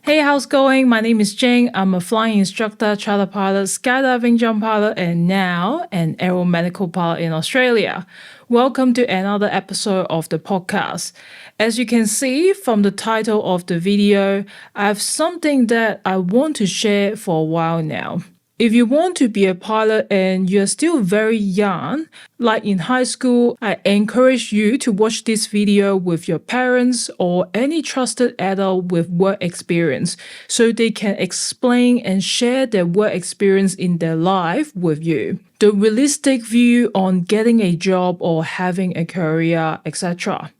Hey, how's it going? My name is Jane. I'm a flying instructor, charter pilot, skydiving jump pilot, and now an aeromedical pilot in Australia. Welcome to another episode of the podcast. As you can see from the title of the video, I have something that I want to share for a while now. If you want to be a pilot and you're still very young, like in high school, I encourage you to watch this video with your parents or any trusted adult with work experience so they can explain and share their work experience in their life with you. The realistic view on getting a job or having a career, etc.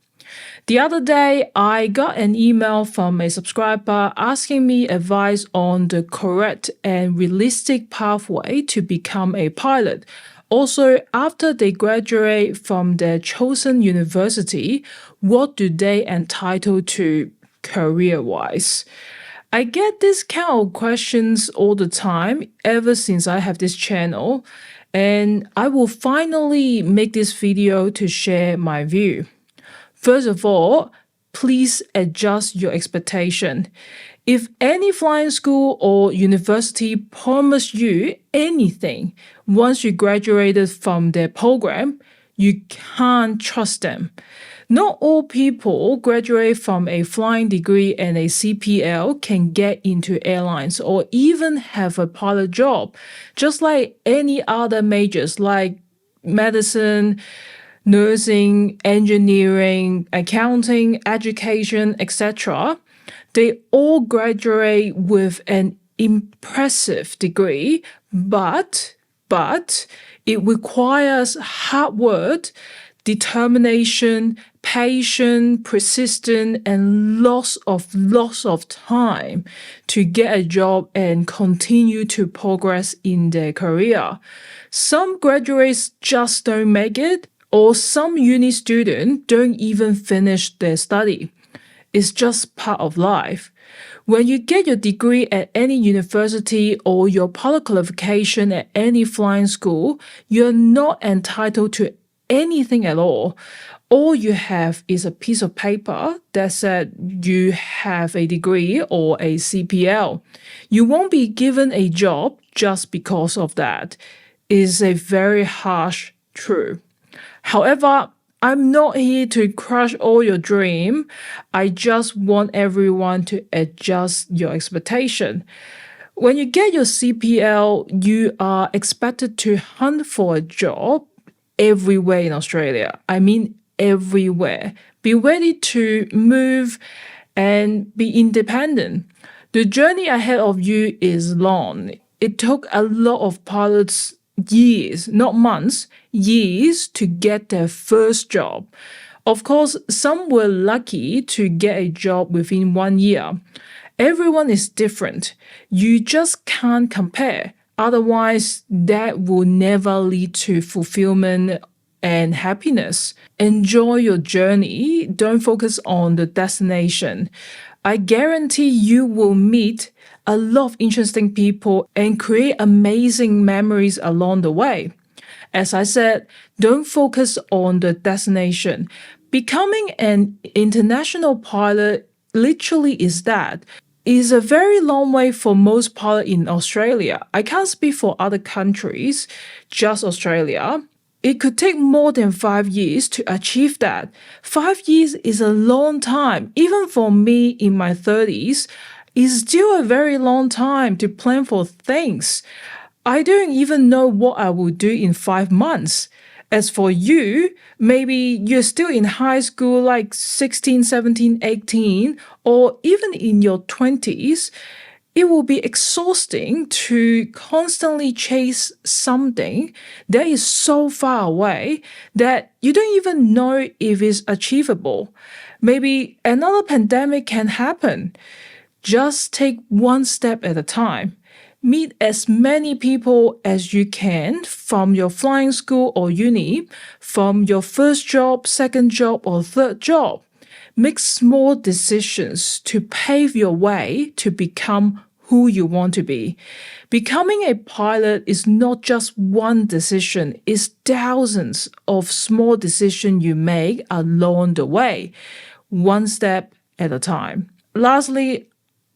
The other day, I got an email from a subscriber asking me advice on the correct and realistic pathway to become a pilot. Also, after they graduate from their chosen university, what do they entitle to career-wise? I get this kind of questions all the time ever since I have this channel, and I will finally make this video to share my view. First of all, please adjust your expectation. If any flying school or university promised you anything once you graduated from their program, you can't trust them. Not all people graduate from a flying degree and a CPL can get into airlines or even have a pilot job, just like any other majors like medicine, nursing, engineering, accounting, education, etc. They all graduate with an impressive degree, but it requires hard work, determination, patience, persistence, and lots of time to get a job and continue to progress in their career. Some graduates just don't make it, or some uni students don't even finish their study. It's just part of life. When you get your degree at any university or your pilot qualification at any flying school, you're not entitled to anything at all. All you have is a piece of paper that said you have a degree or a CPL. You won't be given a job just because of that. It's a very harsh truth. However, I'm not here to crush all your dream. I just want everyone to adjust your expectation. When you get your CPL, you are expected to hunt for a job everywhere in Australia. I mean, everywhere. Be ready to move and be independent. The journey ahead of you is long. It took a lot of pilots years, not months, years to get their first job. Of course, some were lucky to get a job within 1 year. Everyone is different. You just can't compare. Otherwise, that will never lead to fulfillment and happiness. Enjoy your journey. Don't focus on the destination. I guarantee you will meet a lot of interesting people and create amazing memories along the way. As I said, don't focus on the destination. Becoming an international pilot literally is that. It's a very long way for most pilots in Australia. I can't speak for other countries, just Australia. It could take more than 5 years to achieve that. 5 years is a long time. Even for me in my 30s, it's still a very long time to plan for things. I don't even know what I will do in 5 months. As for you, maybe you're still in high school like 16, 17, 18, or even in your 20s. It will be exhausting to constantly chase something that is so far away that you don't even know if it's achievable. Maybe another pandemic can happen. Just take one step at a time. Meet as many people as you can from your flying school or uni, from your first job, second job, or third job. Make small decisions to pave your way to become who you want to be. Becoming a pilot is not just one decision, it's thousands of small decisions you make along the way, one step at a time. Lastly,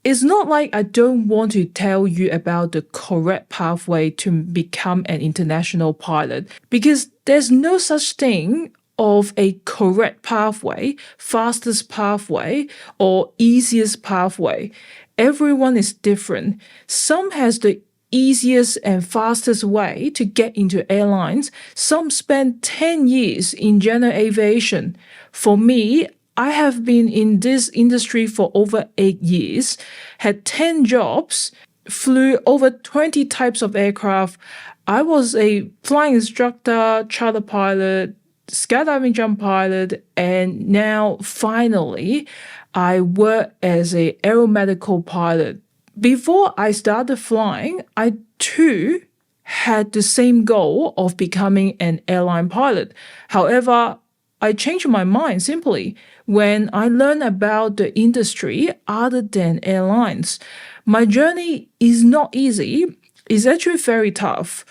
It's not like I don't want to tell you about the correct pathway to become an international pilot, because there's no such thing of a correct pathway, fastest pathway, or easiest pathway. Everyone is different. Some has the easiest and fastest way to get into airlines. Some spend 10 years in general aviation. For me, I have been in this industry for over 8 years, had 10 jobs, flew over 20 types of aircraft. I was a flying instructor, charter pilot, skydiving jump pilot, and now finally I work as a aeromedical pilot. Before I started flying, I too had the same goal of becoming an airline pilot. However, I changed my mind simply when I learned about the industry other than airlines. My journey is not easy. It's actually very tough,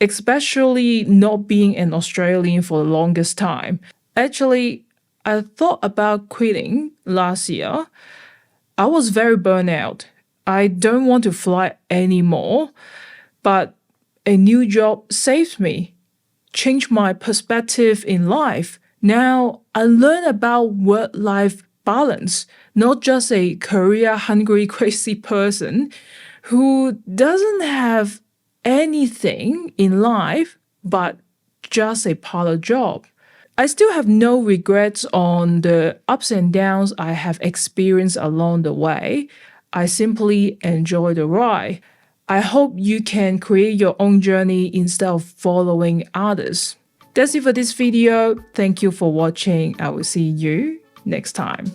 especially not being an Australian for the longest time. Actually, I thought about quitting last year. I was very burnt out. I don't want to fly anymore, but a new job saved me, changed my perspective in life. Now I learn about work-life balance, not just a career-hungry, crazy person who doesn't have anything in life but just a pilot job. I still have no regrets on the ups and downs I have experienced along the way. I simply enjoy the ride. I hope you can create your own journey instead of following others. That's it for this video. Thank you for watching. I will see you next time.